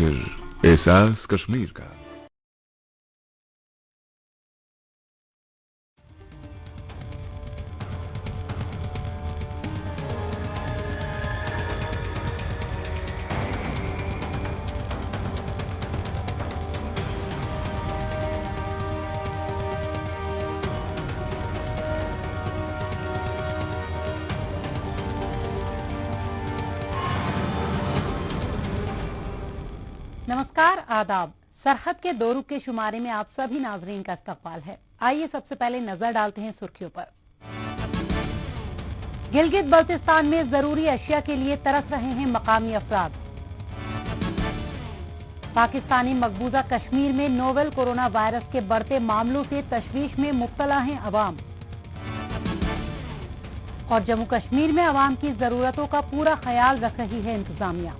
नाशिर एहसास कश्मीर का। नमस्कार, आदाब। सरहद के दो रुख के शुमारे में आप सभी नाजरीन का इस्तकबाल है। आइए सबसे पहले नजर डालते हैं सुर्खियों पर। गिलगित बल्तिस्तान में जरूरी अशिया के लिए तरस रहे हैं मकामी अफराद। पाकिस्तानी मकबूजा कश्मीर में नोवेल कोरोना वायरस के बढ़ते मामलों से तशवीश में मुब्तला हैं अवाम। और जम्मू कश्मीर में अवाम की जरूरतों का पूरा ख्याल रख रही है इंतजामिया।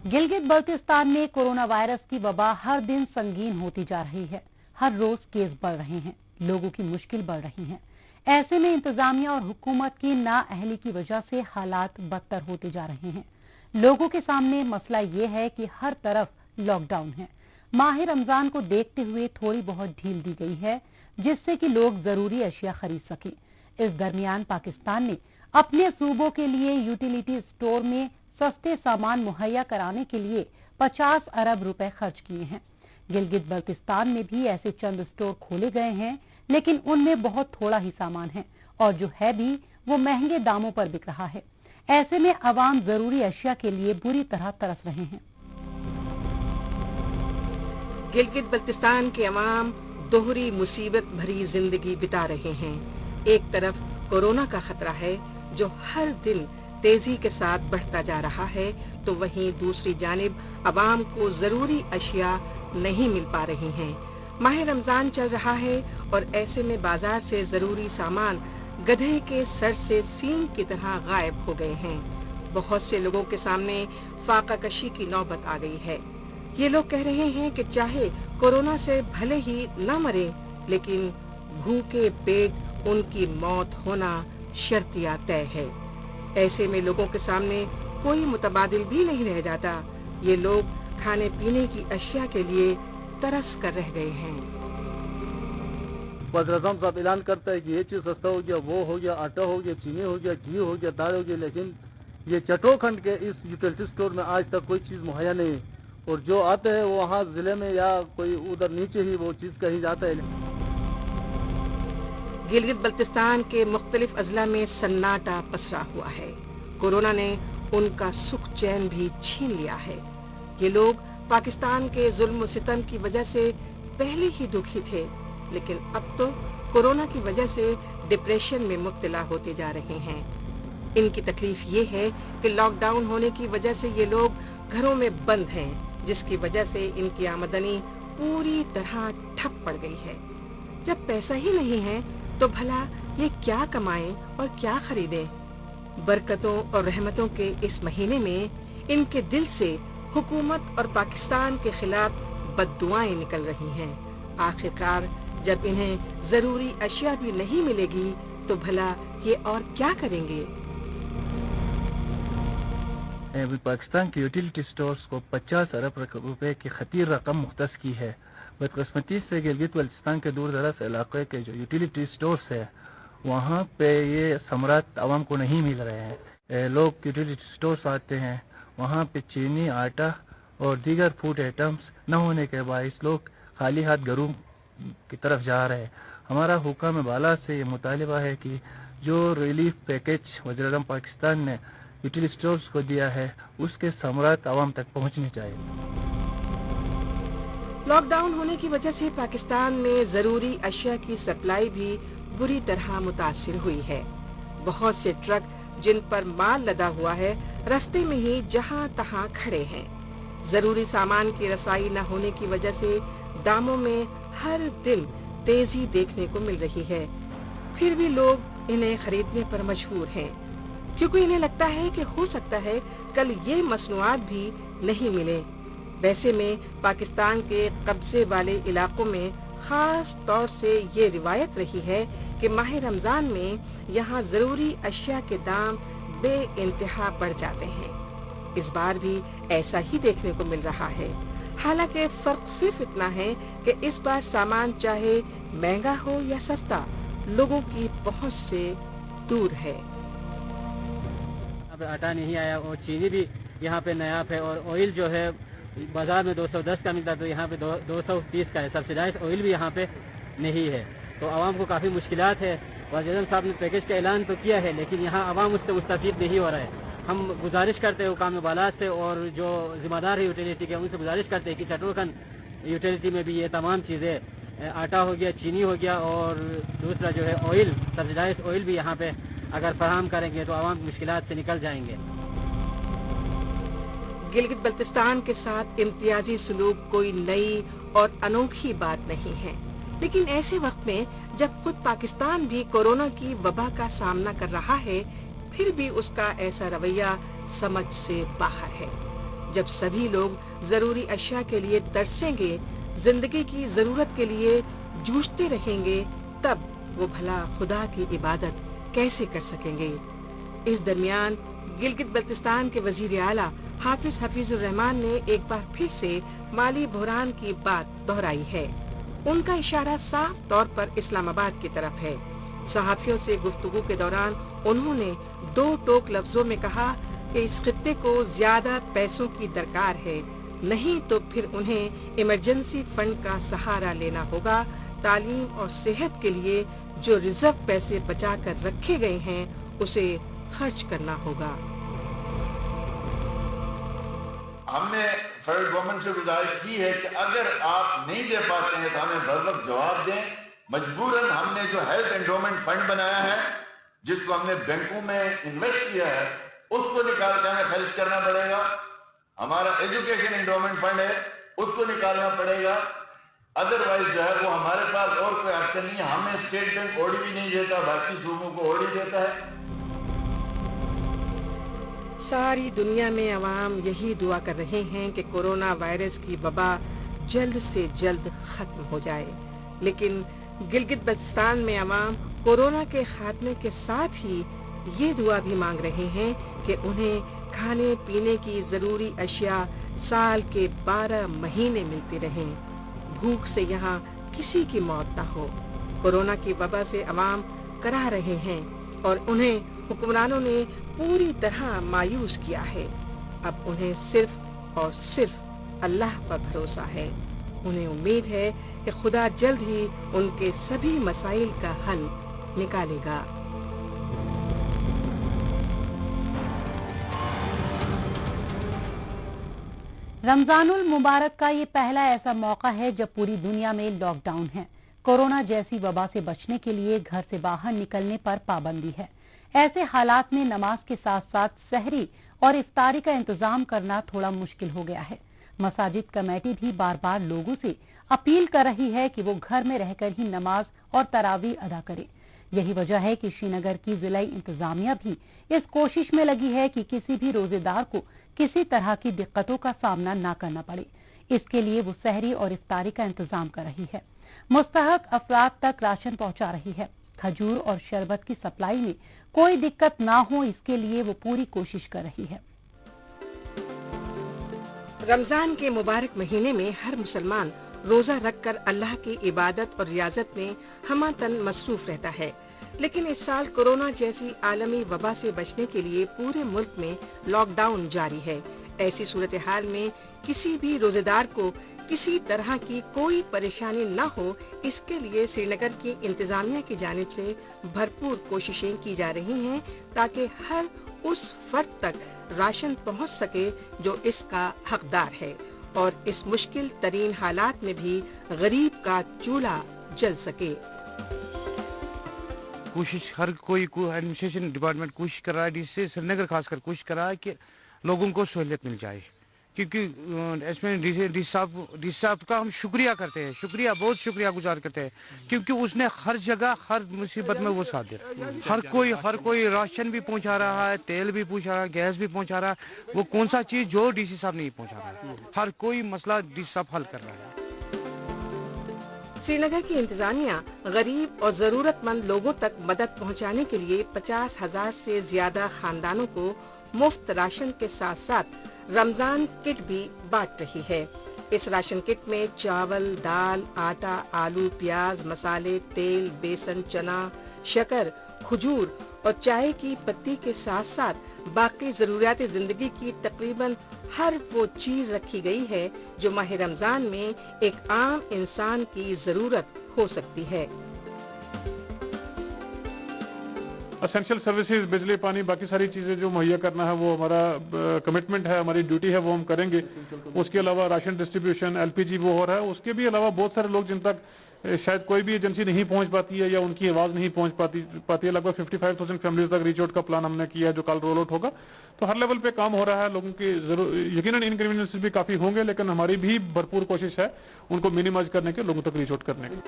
गिलगित बल्तिस्तान में कोरोना वायरस की वबा हर दिन संगीन होती जा रही है। हर रोज केस बढ़ रहे हैं, लोगों की मुश्किल बढ़ रही है। ऐसे में इंतजामिया और हुकूमत की नाअहली की वजह से हालात बदतर होते जा रहे हैं। लोगों के सामने मसला ये है कि हर तरफ लॉकडाउन है। माह रमजान को देखते हुए थोड़ी बहुत ढील दी गई है, जिससे कि लोग जरूरी अशिया खरीद सकें। इस दरमियान पाकिस्तान ने अपने सूबों के लिए यूटिलिटी स्टोर में सस्ते सामान मुहैया कराने के लिए 50 अरब रुपए खर्च किए हैं। गिलगित बल्तिस्तान में भी ऐसे चंद स्टोर खोले गए हैं, लेकिन उनमें बहुत थोड़ा ही सामान है और जो है भी वो महंगे दामों पर बिक रहा है। ऐसे में अवाम जरूरी अशिया के लिए बुरी तरह तरस रहे हैं। गिलगित बल्तिस्तान के अवाम दोहरी मुसीबत भरी जिंदगी बिता रहे हैं। एक तरफ कोरोना का खतरा है जो हर दिन तेजी के साथ बढ़ता जा रहा है, तो वहीं दूसरी जानिब अवाम को जरूरी अशिया नहीं मिल पा रही हैं। माह रमजान चल रहा है और ऐसे में बाजार से जरूरी सामान गधे के सर से सींग की तरह गायब हो गए हैं। बहुत से लोगों के सामने फाका कशी की नौबत आ गई है। ये लोग कह रहे हैं कि चाहे कोरोना से भले ही न मरे, लेकिन भूखे पेट उनकी मौत होना शर्तिया तय है। ऐसे में लोगों के सामने कोई मुतबादिल भी नहीं रह जाता। ये लोग खाने पीने की अशिया के लिए तरस कर रह गए हैं। वज़ीर-ए-आज़म साहब ऐलान करता है कि ये चीज सस्ता हो गया, वो हो गया, आटा हो गया, चीनी हो गया, घी हो गया, दाल हो गया, लेकिन ये चटोखंड के इस यूटिलिटी स्टोर में आज तक कोई चीज मुहैया नहीं। और जो आते हैं वो वहाँ जिले में या कोई उधर नीचे ही वो चीज कहीं जाता है। गिलगित बल्तिस्तान के मुख्तलिफ अजला में सन्नाटा पसरा हुआ है। कोरोना ने उनका सुख चैन भी छीन लिया है। ये लोग पाकिस्तान के जुल्म सितम की वजह से पहले ही दुखी थे, लेकिन अब तो कोरोना की वजह से डिप्रेशन में मुब्तला होते जा रहे हैं। इनकी तकलीफ ये है कि लॉकडाउन होने की वजह से ये लोग घरों में बंद हैं, जिसकी वजह से इनकी आमदनी पूरी तरह ठप पड़ गई है। जब पैसा ही नहीं है तो भला ये क्या कमाएं और क्या खरीदें। बरकतों और रहमतों के इस महीने में इनके दिल से हुकूमत और पाकिस्तान के खिलाफ बद्दुआएं निकल रही हैं। आखिरकार जब इन्हें जरूरी अशिया भी नहीं मिलेगी तो भला ये और क्या करेंगे। पाकिस्तान के यूटिलिटी स्टोर्स को 50 अरब रुपए की खतीर रकम मुख्तस की है। बदकिस्मती से गिलगित बल्तिस्तान के दूर दराज इलाके के जो यूटिलिटी स्टोर्स है वहाँ पे ये समरात आवाम को नहीं मिल रहे हैं। लोग यूटिलिटी स्टोर्स आते हैं, वहाँ पे चीनी, आटा और दीगर फूड आइटम्स न होने के बायस लोग खाली हाथ घरों की तरफ जा रहे हैं। हमारा हुकाम बाला से ये मुतालिबा है कि जो रिलीफ पैकेज वज़ीर-ए-आज़म पाकिस्तान ने यूटिलिटी स्टोर्स को दिया है उसके समरात आवाम तक पहुँचनी चाहिए। लॉकडाउन होने की वजह से पाकिस्तान में जरूरी अशिया की सप्लाई भी बुरी तरह मुतासिर हुई है। बहुत से ट्रक जिन पर माल लदा हुआ है रास्ते में ही जहां तहां खड़े हैं। जरूरी सामान की रसाई न होने की वजह से दामों में हर दिन तेजी देखने को मिल रही है। फिर भी लोग इन्हें खरीदने पर मजबूर हैं, क्योंकि इन्हें लगता है कि हो सकता है कल ये मसनूआत भी नहीं मिले। वैसे में पाकिस्तान के कब्जे वाले इलाकों में खास तौर से ये रिवायत रही है कि माह रमजान में यहाँ जरूरी अशिया के दाम बे इंतहा बढ़ जाते हैं। इस बार भी ऐसा ही देखने को मिल रहा है। हालांकि फर्क सिर्फ इतना है कि इस बार सामान चाहे महंगा हो या सस्ता, लोगों की पहुंच से दूर है। अब आटा नहीं आया और चीनी भी यहाँ पे नायाब है, और ऑयल जो है बाजार में 210 का मिलता है तो यहाँ पे 230 का है। सब्सिडाइज ऑयल भी यहाँ पे नहीं है, तो आवाम को काफ़ी मुश्किलात है। वज़ीर साहब ने पैकेज का ऐलान तो किया है, लेकिन यहाँ आवाम उससे मुस्तफ़ीद नहीं हो रहा है। हम गुजारिश करते हैं हुकाम बाला से और जो ज़िम्मेदार है यूटिलिटी के, उनसे गुजारिश करते हैं कि चटोखन यूटिलिटी में भी ये तमाम चीज़ें, आटा हो गया, चीनी हो गया, और दूसरा जो है ऑयल, सब्सिडाइज ऑयल भी यहाँ पे अगर फराहम करेंगे तो आवाम मुश्किलात से निकल जाएंगे। गिलगित बल्तिस्तान के साथ इम्तियाजी सलूक कोई नई और अनोखी बात नहीं है, लेकिन ऐसे वक्त में जब खुद पाकिस्तान भी कोरोना की वबा का सामना कर रहा है, फिर भी उसका ऐसा रवैया समझ से बाहर है। जब सभी लोग जरूरी अशिया के लिए तरसेंगे, जिंदगी की जरूरत के लिए जूझते रहेंगे, तब वो भला खुदा की इबादत कैसे कर सकेंगे। इस दरमियान गिलगित बल्तिस्तान के वजीर आला हाफिज हफीजुर रहमान ने एक बार फिर से माली बहरान की बात दोहराई है। उनका इशारा साफ तौर पर इस्लामाबाद की तरफ है। सहाफियों से गुफ्तगू के दौरान उन्होंने दो टोक लफ्जों में कहा कि इस खित्ते को ज्यादा पैसों की दरकार है, नहीं तो फिर उन्हें इमरजेंसी फंड का सहारा लेना होगा। तालीम और सेहत के लिए जो रिजर्व पैसे बचा कर रखे गए हैं, उसे खर्च करना होगा। हमने फेडरल गवर्नमेंट से गुजारिश की है कि अगर आप नहीं दे पाते हैं तो हमें बर वक्त जवाब दें। मजबूरन हमने जो हेल्थ एंडोमेंट फंड बनाया है, जिसको हमने बैंकों में इन्वेस्ट किया है, उसको निकाल के हमें खर्च करना पड़ेगा। हमारा एजुकेशन एंडोमेंट फंड है, उसको निकालना पड़ेगा। अदरवाइज जो है वो हमारे पास और कोई ऑप्शन नहीं है। हमें स्टेट बैंक ओडी भी नहीं देता, बाकी सूबों को ओडी देता है। सारी दुनिया में अवाम यही दुआ कर रहे हैं कि कोरोना वायरस की वबा जल्द से जल्द खत्म हो जाए, लेकिन गिलगित बल्तिस्तान में अवाम कोरोना के खात्मे के साथ ही ये दुआ भी मांग रहे हैं कि उन्हें खाने पीने की जरूरी अशिया साल के 12 महीने मिलती रहें, भूख से यहाँ किसी की मौत ना हो। कोरोना की वबा से अवाम कराह रहे हैं और उन्हें हुक्मरानों ने पूरी तरह मायूस किया है। अब उन्हें सिर्फ और सिर्फ अल्लाह पर भरोसा है। उन्हें उम्मीद है कि खुदा जल्द ही उनके सभी मसाइल का हल निकालेगा। रमजानुल मुबारक का ये पहला ऐसा मौका है जब पूरी दुनिया में लॉकडाउन है। कोरोना जैसी वबा से बचने के लिए घर से बाहर निकलने पर पाबंदी है। ऐसे हालात में नमाज के साथ साथ सहरी और इफ्तारी का इंतजाम करना थोड़ा मुश्किल हो गया है। मसाजिद कमेटी भी बार बार लोगों से अपील कर रही है कि वो घर में रहकर ही नमाज और तरावीह अदा करें। यही वजह है कि श्रीनगर की जिला इंतजामिया भी इस कोशिश में लगी है कि किसी भी रोजेदार को किसी तरह की दिक्कतों का सामना न करना पड़े। इसके लिए वो सहरी और इफ्तारी का इंतजाम कर रही है। मुस्तहक अफराद तक राशन पहुंचा रही है। खजूर और शरबत की सप्लाई में कोई दिक्कत ना हो, इसके लिए वो पूरी कोशिश कर रही है। रमजान के मुबारक महीने में हर मुसलमान रोजा रखकर अल्लाह की इबादत और रियाजत में हमातन मसरूफ रहता है, लेकिन इस साल कोरोना जैसी आलमी वबा से बचने के लिए पूरे मुल्क में लॉकडाउन जारी है। ऐसी सूरत हाल में किसी भी रोजेदार को किसी तरह की कोई परेशानी न हो, इसके लिए श्रीनगर की इंतजामिया की जानिब से भरपूर कोशिशें की जा रही हैं ताकि हर उस फर्द तक राशन पहुंच सके जो इसका हकदार है और इस मुश्किल तरीन हालात में भी गरीब का चूल्हा जल सके। कोशिश हर कोई एडमिनिस्ट्रेशन डिपार्टमेंट कोशिश कर रहा है, जिससे श्रीनगर खासकर कोशिश कर रहा है कि लोगों को सहूलियत मिल जाए, क्योंकि इसमें डी साहब का हम शुक्रिया करते हैं, बहुत शुक्रिया गुजार करते हैं, क्योंकि उसने हर जगह हर मुसीबत में वो साथ दे रहा है। हर कोई राशन भी पहुंचा रहा है, तेल भी पहुंचा रहा है, गैस भी पहुंचा रहा है। वो कौन सा चीज जो डीसी साहब नहीं पहुंचा रहा है, हर कोई मसला डीसी साहब हल कर रहा है। श्रीनगर की इंतजामिया गरीब और जरूरतमंद लोगों तक मदद पहुंचाने के लिए 50,000 से ज्यादा खानदानों को मुफ्त राशन के साथ साथ रमजान किट भी बांट रही है। इस राशन किट में चावल, दाल, आटा, आलू, प्याज, मसाले, तेल, बेसन, चना, शक्कर, खजूर और चाय की पत्ती के साथ साथ बाकी जरूरियात जिंदगी की तकरीबन हर वो चीज रखी गई है जो माह रमजान में एक आम इंसान की जरूरत हो सकती है। असेंशियल सर्विसेज, बिजली, पानी, बाकी सारी चीज़ें जो मुहैया करना है वो हमारा कमिटमेंट है, हमारी ड्यूटी है, वो हम करेंगे। उसके अलावा राशन डिस्ट्रीब्यूशन, एलपीजी वो हो रहा है। उसके भी अलावा बहुत सारे लोग जिन तक शायद कोई भी एजेंसी नहीं पहुंच पाती है या उनकी आवाज़ नहीं पहुंच पाती है, लगभग 55,000 फैमिलीज तक रीच आउट का प्लान हमने किया है जो कल रोल आउट होगा। तो हर लेवल पे काम हो रहा है। लोगों की यकीनन इनकन्वीनियंसेस भी काफ़ी होंगे, लेकिन हमारी भी भरपूर कोशिश है उनको मिनिमाइज करने के, लोगों तक रीच आउट करने की।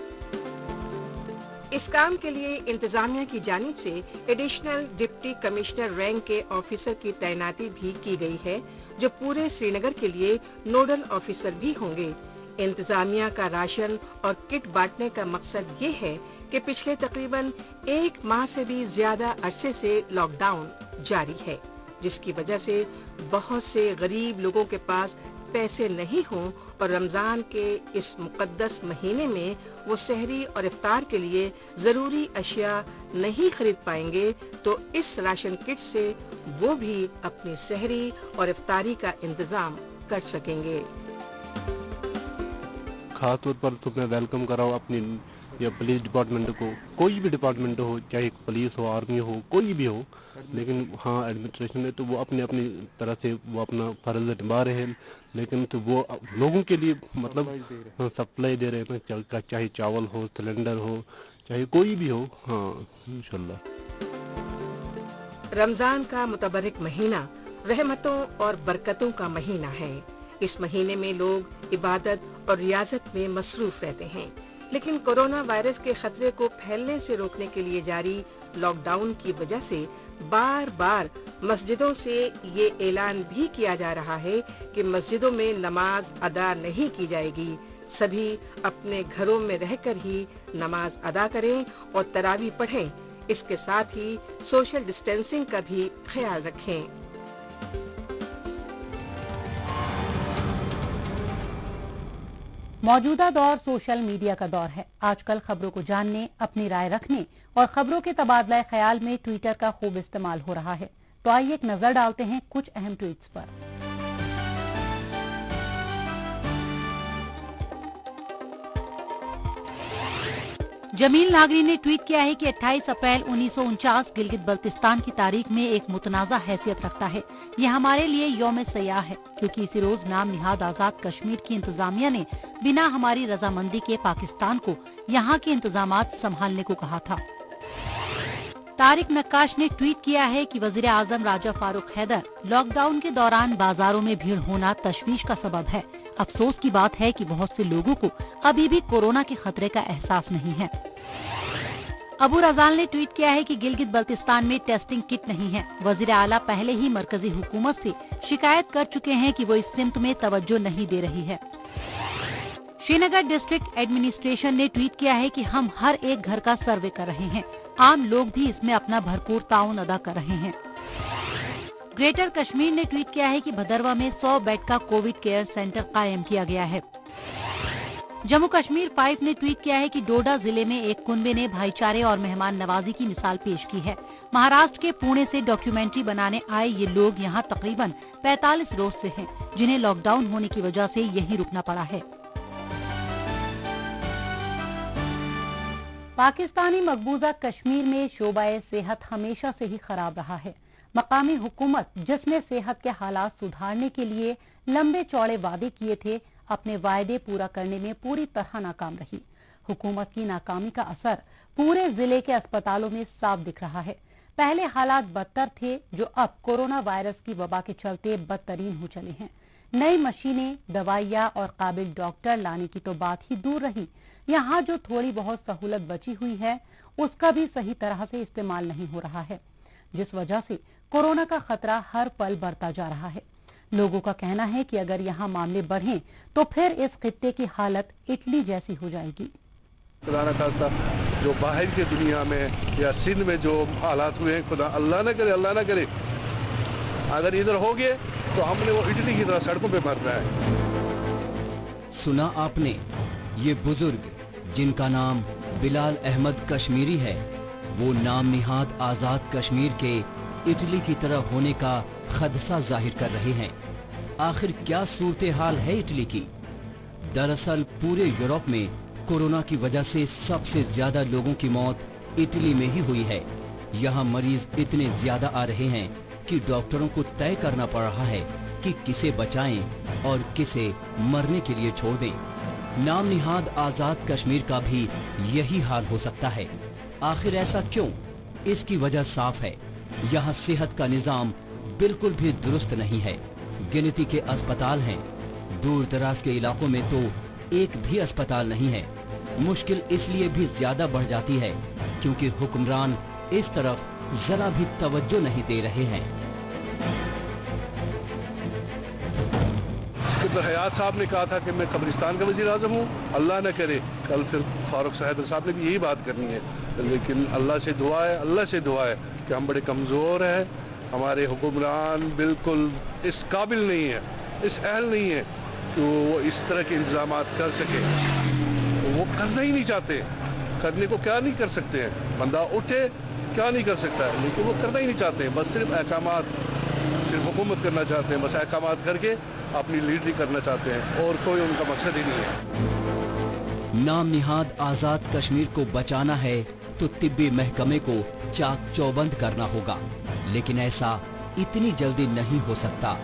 इस काम के लिए इंतजामिया की जानिब से एडिशनल डिप्टी कमिश्नर रैंक के ऑफिसर की तैनाती भी की गई है जो पूरे श्रीनगर के लिए नोडल ऑफिसर भी होंगे। इंतजामिया का राशन और किट बांटने का मकसद ये है कि पिछले तकरीबन 1 माह से भी ज्यादा अरसे से लॉकडाउन जारी है, जिसकी वजह से बहुत से गरीब लोगों के पास पैसे नहीं हों और रमजान के इस मुकद्दस महीने में वो सहरी और इफ्तार के लिए जरूरी अशिया नहीं खरीद पाएंगे, तो इस राशन किट से वो भी अपनी सहरी और इफ्तारी का इंतजाम कर सकेंगे। खास तौर पर तो मैं वेलकम कर रहा हूँ अपनी या पुलिस डिपार्टमेंट को, कोई भी डिपार्टमेंट हो, चाहे पुलिस हो, आर्मी हो, कोई भी हो, लेकिन हाँ एडमिनिस्ट्रेशन है तो वो अपनी अपनी तरह से वो अपना फर्ज निभा रहे हैं, लेकिन तो वो लोगों के लिए मतलब सप्लाई दे रहे हैं, चाहे चावल हो, सिलेंडर हो, चाहे कोई भी हो। हाँ इंशाल्लाह। रमजान का मुतबरक महीना रहमतों और बरकतों का महीना है। इस महीने में लोग इबादत और रियाजत में मसरूफ रहते हैं, लेकिन कोरोना वायरस के खतरे को फैलने से रोकने के लिए जारी लॉकडाउन की वजह से बार बार मस्जिदों से ये ऐलान भी किया जा रहा है कि मस्जिदों में नमाज अदा नहीं की जाएगी। सभी अपने घरों में रहकर ही नमाज अदा करें और तरावी पढ़ें। इसके साथ ही सोशल डिस्टेंसिंग का भी ख्याल रखें। मौजूदा दौर सोशल मीडिया का दौर है। आजकल खबरों को जानने, अपनी राय रखने और खबरों के तबादला ख्याल में ट्विटर का खूब इस्तेमाल हो रहा है। तो आइए एक नजर डालते हैं कुछ अहम ट्वीट्स पर। जमील नागरी ने ट्वीट किया है कि 28 अप्रैल 1949 गिलगित बल्तिस्तान की तारीख में एक मुतनाज़ा हैसियत रखता है। यह हमारे लिए यौम सयाह है, क्योंकि इसी रोज नाम निहाद आजाद कश्मीर की इंतजामिया ने बिना हमारी रजामंदी के पाकिस्तान को यहाँ के इंतजामात संभालने को कहा था। तारिक नक्काश ने ट्वीट किया है कि वजीर आजम राजा फारूक हैदर लॉकडाउन के दौरान बाजारों में भीड़ होना तशवीश का सबब है। अफसोस की बात है कि बहुत से लोगों को अभी भी कोरोना के खतरे का एहसास नहीं है। अबू रजाल ने ट्वीट किया है कि गिलगित बल्तिस्तान में टेस्टिंग किट नहीं है। वजीर आला पहले ही मरकजी हुकूमत से शिकायत कर चुके हैं कि वो इस सिमत में तवज्जो नहीं दे रही है। श्रीनगर डिस्ट्रिक्ट एडमिनिस्ट्रेशन ने ट्वीट किया है कि हम हर एक घर का सर्वे कर रहे हैं। आम लोग भी इसमें अपना भरपूर ताउन अदा कर रहे हैं। ग्रेटर कश्मीर ने ट्वीट किया है कि भदरवा में 100 बेड का कोविड केयर सेंटर कायम किया गया है। जम्मू कश्मीर 5 ने ट्वीट किया है कि डोडा जिले में एक कुनबे ने भाईचारे और मेहमान नवाजी की मिसाल पेश की है। महाराष्ट्र के पुणे से डॉक्यूमेंट्री बनाने आए ये लोग यहाँ तकरीबन 45 रोज से हैं, जिन्हें लॉकडाउन होने की वजह से यहीं रुकना पड़ा है। पाकिस्तानी मकबूजा कश्मीर में शोबाए सेहत हमेशा से ही खराब रहा है। मकामी हुकूमत जिसने सेहत के हालात सुधारने के लिए लंबे चौड़े वादे किए थे, अपने वायदे पूरा करने में पूरी तरह नाकाम रही। हुकूमत की नाकामी का असर पूरे जिले के अस्पतालों में साफ दिख रहा है। पहले हालात बदतर थे, जो अब कोरोना वायरस की वबा के चलते बदतरीन हो चले हैं। नई मशीनें, दवाइयां और काबिल डॉक्टर लाने की तो बात ही दूर रही, यहाँ जो थोड़ी बहुत सहूलत बची हुई है उसका भी सही तरह से इस्तेमाल नहीं हो रहा है, जिस वजह से कोरोना का खतरा हर पल बढ़ता जा रहा है। लोगों का कहना है कि अगर यहाँ मामले बढ़ें तो फिर इस खित्ते की हालत इटली जैसी हो जाएगी। खुदा न खास्ता जो बाहर की दुनिया में या सिंध में जो हालात हुए हैं, खुदा अल्लाह ना करे अगर इधर हो गए तो हमने वो इटली की तरह सड़कों पे मरना है। सुना आपने, ये बुजुर्ग जिनका नाम बिलाल अहमद कश्मीरी है, वो नाम निहाद आज़ाद कश्मीर के इटली की तरह होने का खदशा जाहिर कर रहे हैं। आखिर क्या सूरत हाल है इटली की? दरअसल पूरे यूरोप में कोरोना की वजह से सबसे ज्यादा लोगों की मौत इटली में ही हुई है। यहाँ मरीज इतने ज्यादा आ रहे हैं कि डॉक्टरों को तय करना पड़ रहा है कि किसे बचाएं और किसे मरने के लिए छोड़ दें। नाम निहाद आज़ाद कश्मीर का भी यही हाल हो सकता है। आखिर ऐसा क्यों? इसकी वजह साफ है, यहाँ सेहत का निजाम बिल्कुल भी दुरुस्त नहीं है। गिनती के अस्पताल हैं, दूर दराज के इलाकों में तो एक भी अस्पताल नहीं है। मुश्किल इसलिए भी ज्यादा बढ़ जाती है क्योंकि हुक्मरान इस तरफ जरा भी तवज्जो नहीं दे रहे हैं। सिकंदर हयात साहब ने कहा था कि मैं कब्रिस्तान का वज़ीर आज़म हूँ, अल्लाह न करे कल फिर फारूक साहब ने भी यही बात करनी है। लेकिन अल्लाह से दुआ है कि हम बड़े कमज़ोर हैं, हमारे हुक्मरान बिल्कुल इस काबिल नहीं है, इस अहल नहीं है कि वो इस तरह के इंतजाम कर सके। वो करना ही नहीं चाहते, करने को क्या नहीं कर सकते हैं, बंदा उठे क्या नहीं कर सकता है, लेकिन वो करना ही नहीं चाहते। बस सिर्फ अहकामात, सिर्फ हुकूमत करना चाहते हैं, बस अहकामात करके अपनी लीडरी करना चाहते हैं और कोई उनका मकसद ही नहीं है। नाम निहाद आज़ाद कश्मीर को बचाना है तो तिब्बी महकमे को चाक चौबंद करना होगा, लेकिन ऐसा इतनी जल्दी नहीं हो सकता।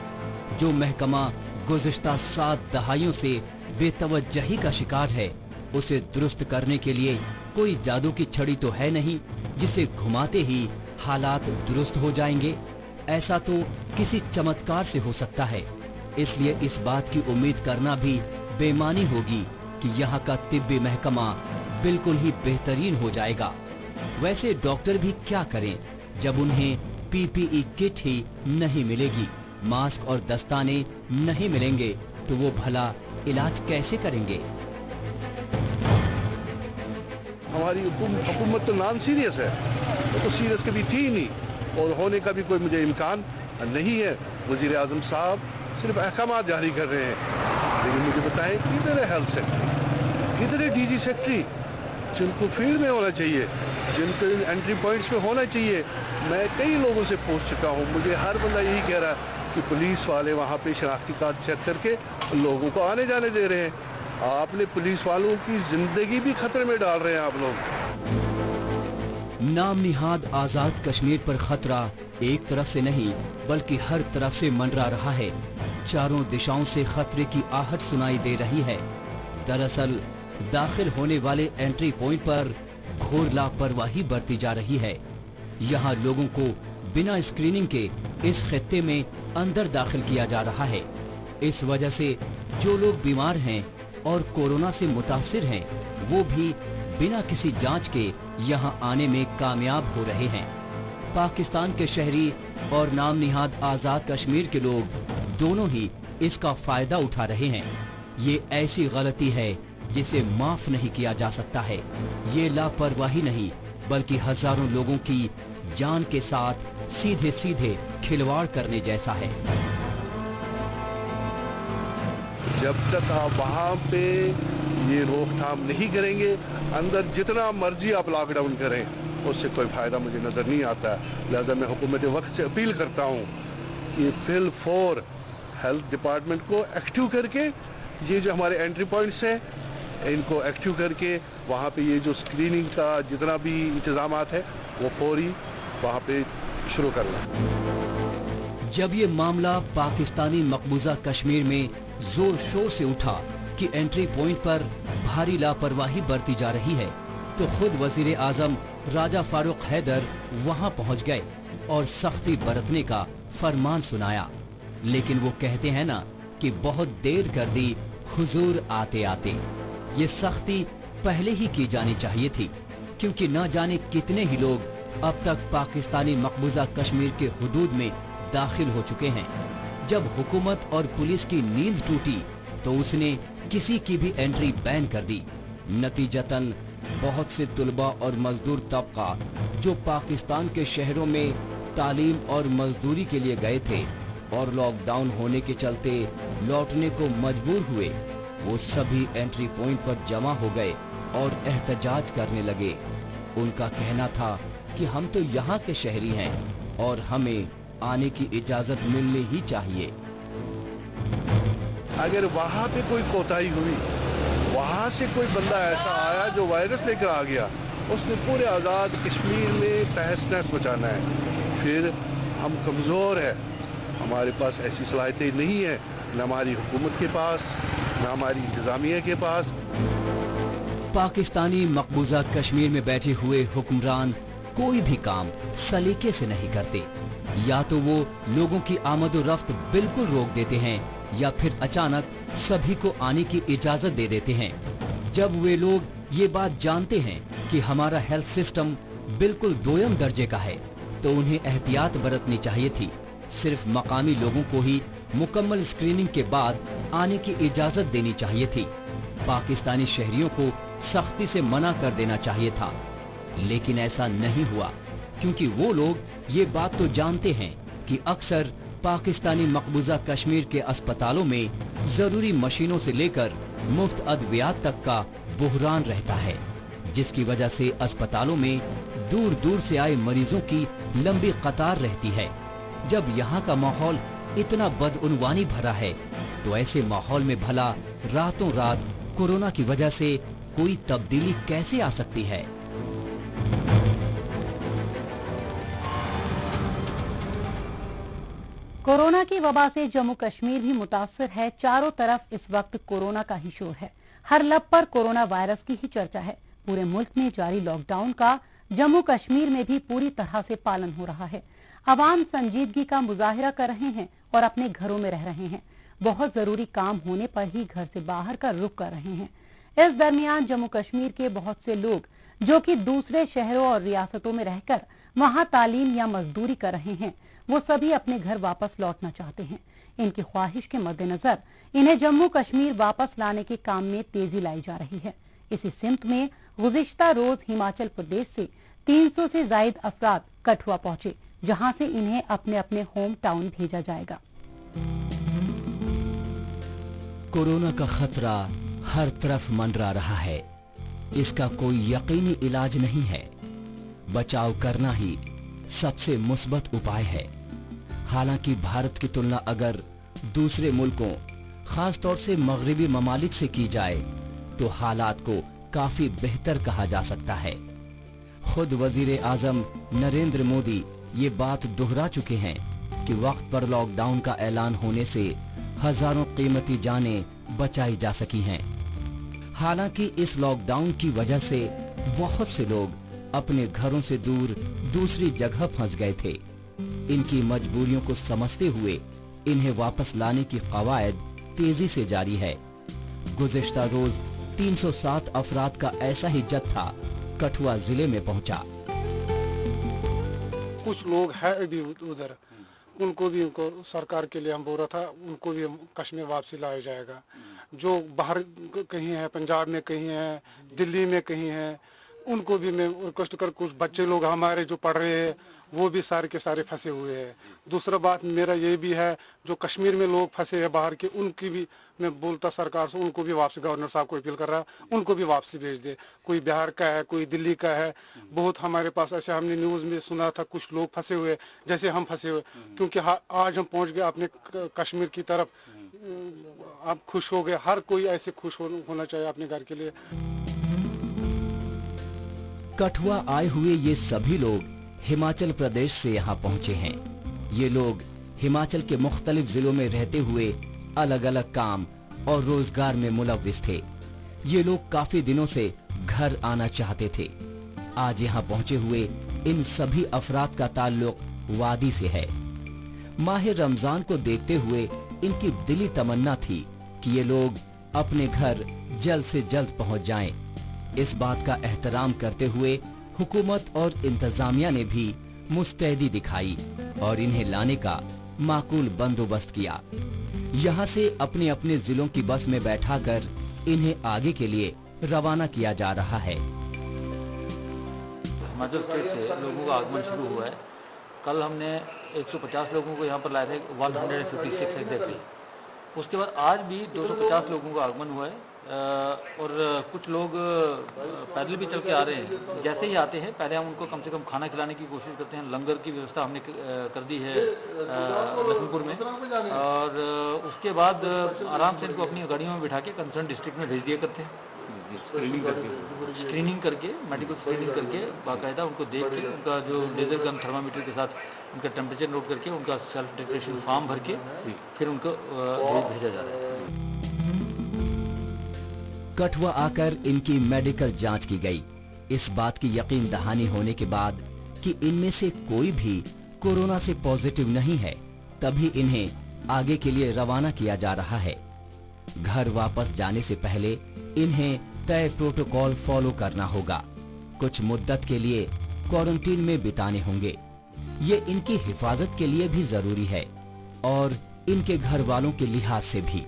जो महकमा गुज़िश्ता 7 दहाइयों से बेतवज्जही का शिकार है, उसे दुरुस्त करने के लिए कोई जादू की छड़ी तो है नहीं जिसे घुमाते ही हालात दुरुस्त हो जाएंगे। ऐसा तो किसी चमत्कार से हो सकता है। इसलिए इस बात की उम्मीद करना भी बेमानी होगी कि यहाँ का तिब्बी महकमा बिल्कुल ही बेहतरीन हो जाएगा। वैसे डॉक्टर भी क्या करें जब उन्हें पीपीई किट ही नहीं मिलेगी, मास्क और दस्ताने नहीं मिलेंगे तो वो भला इलाज कैसे करेंगे? हमारी हुकूमत तो नॉन सीरियस है, वो तो सीरियस कभी थी ही नहीं और होने का भी कोई मुझे इम्कान नहीं है। वज़ीर आज़म साहब सिर्फ अहकामात जारी कर रहे हैं, लेकिन मुझे बताएं किधर है हेल्थ सेक्रेटरी, किधर है डीजी सेक्रेटरी जिनको फील्ड में होना चाहिए, जिनको एंट्री पॉइंट्स पे होना चाहिए। मैं कई लोगों से पूछ चुका हूँ, मुझे हर बंदा यही कह रहा है कि पुलिस वाले वहाँ पे शनाख्ती कार्ड चेक करके लोगों को आने जाने दे रहे हैं। आपने पुलिस वालों की जिंदगी भी खतरे में डाल रहे हैं आप लोग। नाम निहाद आज़ाद कश्मीर पर खतरा एक तरफ से नहीं बल्कि हर तरफ से मंडरा रहा है। चारों दिशाओं से खतरे की आहट सुनाई दे रही है। दरअसल दाखिल होने वाले एंट्री पॉइंट पर घोर लापरवाही बरती जा रही है। यहाँ लोगों को बिना स्क्रीनिंग के इस खित्ते में अंदर दाखिल किया जा रहा है। इस वजह से जो लोग बीमार हैं और कोरोना से मुतासिर हैं, वो भी बिना किसी जांच के यहाँ आने में कामयाब हो रहे हैं। पाकिस्तान के शहरी और नाम निहाद आज़ाद कश्मीर के लोग दोनों ही इसका फायदा उठा रहे हैं। ये ऐसी गलती है जिसे माफ नहीं किया जा सकता है। ये लापरवाही नहीं बल्कि हजारों लोगों की जान के साथ सीधे सीधे खिलवाड़ करने जैसा है। जब तक आप वहाँ पे ये रोकथाम नहीं करेंगे, अंदर जितना मर्जी आप लॉकडाउन करें, उससे कोई फ़ायदा मुझे नज़र नहीं आता। लिहाजा मैं हुकूमत वक्त से अपील करता हूँ कि फिल फॉर हेल्थ डिपार्टमेंट को एक्टिव करके ये जो हमारे एंट्री पॉइंट्स हैं इनको एक्टिव करके वहाँ पे ये जो स्क्रीनिंग का जितना भी इंतज़ामात है वो फौरी वहाँ पे शुरू करना। जब ये मामला पाकिस्तानी मकबूजा कश्मीर में जोर शोर से उठा कि एंट्री पॉइंट पर भारी लापरवाही बरती जा रही है, तो खुद वजीर आजम राजा फारूक हैदर वहां पहुंच गए और सख्ती बरतने का फरमान सुनाया। लेकिन वो कहते हैं ना कि बहुत देर कर दी हुजूर आते आते। ये सख्ती पहले ही की जानी चाहिए थी, क्योंकि न जाने कितने ही लोग अब तक पाकिस्तानी मकबूजा कश्मीर के हुदूद में दाखिल हो चुके हैं। जब हुकूमत और पुलिस की नींद टूटी तो उसने किसी की भी एंट्री बैन कर दी। नतीजतन बहुत से तुलबा और मजदूर तबका जो पाकिस्तान के शहरों में तालीम और मजदूरी के लिए गए थे और लॉकडाउन होने के चलते लौटने को मजबूर हुए, वो सभी एंट्री पॉइंट पर जमा हो गए और एहतजाज करने लगे। उनका कहना था कि हम तो यहाँ के शहरी हैं और हमें आने की इजाजत मिलनी ही चाहिए। अगर वहाँ पे कोई कोताही हुई, वहाँ से कोई बंदा ऐसा आया जो वायरस लेकर आ गया, उसने पूरे आज़ाद कश्मीर में तहस नहस मचाना है। फिर हम कमज़ोर हैं, हमारे पास ऐसी सलाहियतें नहीं है, न हमारी हुकूमत के पास, न हमारी इंतज़ामिया के पास। पाकिस्तानी मकबूजा कश्मीर में बैठे हुए हुक्मरान कोई भी काम सलीके से नहीं करते। या तो वो लोगों की आमदोरफ्त बिल्कुल रोक देते हैं या फिर अचानक सभी को आने की इजाजत दे देते हैं। जब वे लोग ये बात जानते हैं कि हमारा हेल्थ सिस्टम बिल्कुल दोयम दर्जे का है, तो उन्हें एहतियात बरतनी चाहिए थी। सिर्फ मकामी लोगों को ही मुकम्मल स्क्रीनिंग के बाद आने की इजाजत देनी चाहिए थी। पाकिस्तानी शहरियों को सख्ती से मना कर देना चाहिए था, लेकिन ऐसा नहीं हुआ, क्योंकि वो लोग ये बात तो जानते हैं कि अक्सर पाकिस्तानी मकबूजा कश्मीर के अस्पतालों में जरूरी मशीनों से लेकर मुफ्त अद्वियात तक का बुहरान रहता है, जिसकी वजह से अस्पतालों में दूर दूर से आए मरीजों की लंबी कतार रहती है। जब यहाँ का माहौल इतना बदउनवानी भरा है, तो ऐसे माहौल में भला रातों रात कोरोना की वजह से कोई तब्दीली कैसे आ सकती है? कोरोना की वबा से जम्मू कश्मीर भी मुतासर है। चारों तरफ इस वक्त कोरोना का ही शोर है। हर लब पर कोरोना वायरस की ही चर्चा है। पूरे मुल्क में जारी लॉकडाउन का जम्मू कश्मीर में भी पूरी तरह से पालन हो रहा है। अवाम संजीदगी का मुजाहिरा कर रहे हैं और अपने घरों में रह रहे हैं। बहुत जरूरी काम होने पर ही घर से बाहर का रुख कर रहे हैं। इस दरमियान जम्मू कश्मीर के बहुत से लोग जो कि दूसरे शहरों और रियासतों में रहकर वहां तालीम या मजदूरी कर रहे हैं, वो सभी अपने घर वापस लौटना चाहते हैं। इनकी ख्वाहिश के मद्देनजर इन्हें जम्मू कश्मीर वापस लाने के काम में तेजी लाई जा रही है। इसी सिमत में गुज़िश्ता रोज हिमाचल प्रदेश से 300 से जायद अफराद कठुआ पहुंचे, जहां से इन्हें अपने अपने होम टाउन भेजा जाएगा। कोरोना का खतरा हर तरफ मंडरा रहा है। इसका कोई यकीनी इलाज नहीं है। बचाव करना ही सबसे मुस्बत उपाय है। हालांकि भारत की तुलना अगर दूसरे मुल्कों, खास तौर से मगरिबी ममालिक से की जाए, तो हालात को काफी बेहतर कहा जा सकता है। खुद वजीर आजम नरेंद्र मोदी ये बात दोहरा चुके हैं कि वक्त पर लॉकडाउन का ऐलान होने से हजारों कीमती जानें बचाई जा सकी हैं। हालांकि इस लॉकडाउन की वजह से बहुत से लोग अपने घरों से दूर दूसरी जगह फंस गए थे। इनकी मजबूरियों को समझते हुए इन्हें वापस लाने की कवायद तेजी से जारी है। गुज़िश्ता रोज 307 अफराद का ऐसा ही जत्था कठुआ जिले में पहुंचा। कुछ लोग हैं अभी उधर, उनको भी सरकार के लिए हम बोल रहा था, उनको भी कश्मीर वापसी लाया जाएगा। जो बाहर कहीं है, पंजाब में कहीं है, दिल्ली में कहीं है, उनको भी मैं रिक्वेस्ट कर, कुछ बच्चे लोग हमारे जो पढ़ रहे हैं वो भी सारे के सारे फंसे हुए हैं। दूसरा बात मेरा ये भी है, जो कश्मीर में लोग फंसे हैं बाहर के, उनकी भी मैं बोलता सरकार से, उनको भी वापसी, गवर्नर साहब को अपील कर रहा, उनको भी वापसी भेज दे। कोई बिहार का है, कोई दिल्ली का है, बहुत हमारे पास ऐसे हमने न्यूज़ में सुना था कुछ लोग फंसे हुए जैसे हम फंसे हुए, क्योंकि आज हम पहुँच गए अपने कश्मीर की तरफ। आप खुश हो गए, हर कोई ऐसे खुश होना चाहिए अपने घर के लिए। कठुआ आए हुए ये सभी लोग हिमाचल प्रदेश से यहाँ पहुँचे हैं। ये लोग हिमाचल के मुख्तलिफ जिलों में रहते हुए अलग अलग काम और रोजगार में मुलव्विस थे। ये लोग काफी दिनों से घर आना चाहते थे। आज यहाँ पहुँचे हुए इन सभी अफराद का ताल्लुक वादी से है। माह रमजान को देखते हुए इनकी दिली तमन्ना थी कि ये लोग अपने घर जल्द से जल्द पहुँच जाएं। इस बात का एहतराम करते हुए हुकूमत और इंतजामिया ने भी मुस्तैदी दिखाई और इन्हें लाने का माकूल बंदोबस्त किया। यहाँ से अपने अपने जिलों की बस में बैठाकर इन्हें आगे के लिए रवाना किया जा रहा है। हिमाचल स्टेट से लोगों का आगमन शुरू हुआ है। कल हमने 150 लोगों को यहाँ पर लाए थे, 156 एग्जैक्टली। उसके बाद आज भी 250 लोगों का आगमन हुआ है और कुछ लोग पैदल भी चल के आ रहे हैं। जैसे ही आते हैं पहले हम उनको कम से कम खाना खिलाने की कोशिश करते हैं। लंगर की व्यवस्था हमने कर दी है लखनपुर में, और उसके बाद आराम से इनको अपनी गाड़ियों में बिठा के कंसर्न डिस्ट्रिक्ट में भेज दिया करते हैं। स्क्रीनिंग करके मेडिकल स्क्रीनिंग करके बाकायदा उनको देख के उनका जो लेज़र गन थर्मामीटर के साथ उनका टेम्परेचर नोट करके उनका सेल्फ डिक्लेरेशन फॉर्म भर के फिर उनको भेजा जा रहा है। कठुआ आकर इनकी मेडिकल जांच की गई। इस बात की यकीन दहानी होने के बाद कि इनमें से कोई भी कोरोना से पॉजिटिव नहीं है, तभी इन्हें आगे के लिए रवाना किया जा रहा है। घर वापस जाने से पहले इन्हें तय प्रोटोकॉल फॉलो करना होगा। कुछ मुद्दत के लिए क्वारंटीन में बिताने होंगे। ये इनकी हिफाजत के लिए भी जरूरी है और इनके घर वालों के लिहाज से भी।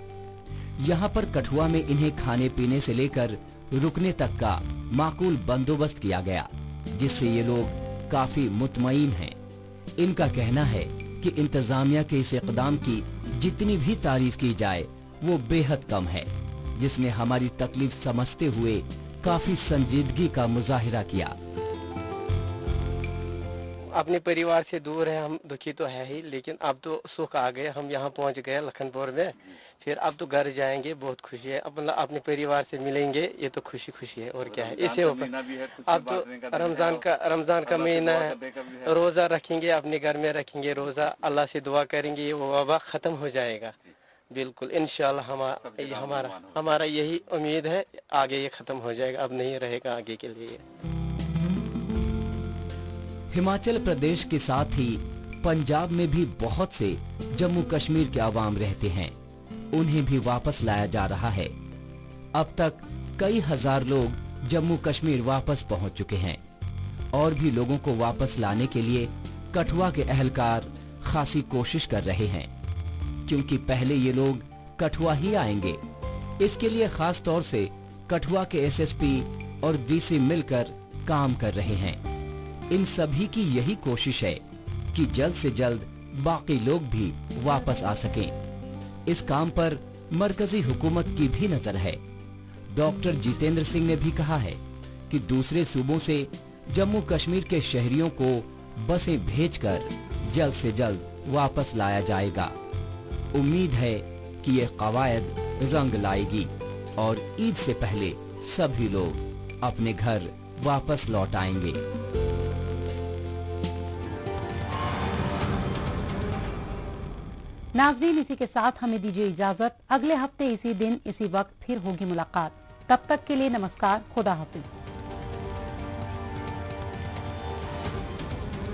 यहाँ पर कठुआ में इन्हें खाने पीने से लेकर रुकने तक का माकूल बंदोबस्त किया गया, जिससे ये लोग काफी मुतमईन हैं। इनका कहना है कि इंतजामिया के इस इक़दाम की जितनी भी तारीफ की जाए वो बेहद कम है, जिसने हमारी तकलीफ समझते हुए काफी संजीदगी का मुजाहिरा किया। अपने परिवार से दूर है, हम दुखी तो है ही, लेकिन अब तो सुख आ गए। हम यहाँ पहुँच गए लखनपुर में, फिर अब तो घर जाएंगे, बहुत खुशी है। अपने परिवार से मिलेंगे, ये तो खुशी है और क्या है। इससे ऊपर अब तो रमजान का महीना है, रोज़ा रखेंगे, अपने घर में रखेंगे रोज़ा, अल्लाह से दुआ करेंगे वो वबा ख़त्म हो जाएगा। बिल्कुल इंशाल्लाह हमारा यही उम्मीद है, आगे ये ख़त्म हो जाएगा, अब नहीं रहेगा आगे के लिए। हिमाचल प्रदेश के साथ ही पंजाब में भी बहुत से जम्मू कश्मीर के अवाम रहते हैं। उन्हें भी वापस लाया जा रहा है। अब तक कई हजार लोग जम्मू कश्मीर वापस पहुंच चुके हैं और भी लोगों को वापस लाने के लिए कठुआ के अहलकार खासी कोशिश कर रहे हैं, क्योंकि पहले ये लोग कठुआ ही आएंगे। इसके लिए खास तौर से कठुआ के एसएसपी और डीसी मिलकर काम कर रहे हैं। इन सभी की यही कोशिश है कि जल्द से जल्द बाकी लोग भी वापस आ सकें। इस काम पर मरकजी हुकूमत की भी नजर है। डॉक्टर जितेंद्र सिंह ने भी कहा है कि दूसरे सूबों से जम्मू कश्मीर के शहरियों को बसें भेजकर जल्द से जल्द वापस लाया जाएगा। उम्मीद है कि ये कवायद रंग लाएगी और ईद से पहले सभी लोग अपने घर वापस लौट आएंगे। नाज़रीन, इसी के साथ हमें दीजिए इजाजत। अगले हफ्ते इसी दिन इसी वक्त फिर होगी मुलाकात। तब तक के लिए नमस्कार, खुदा हाफिज।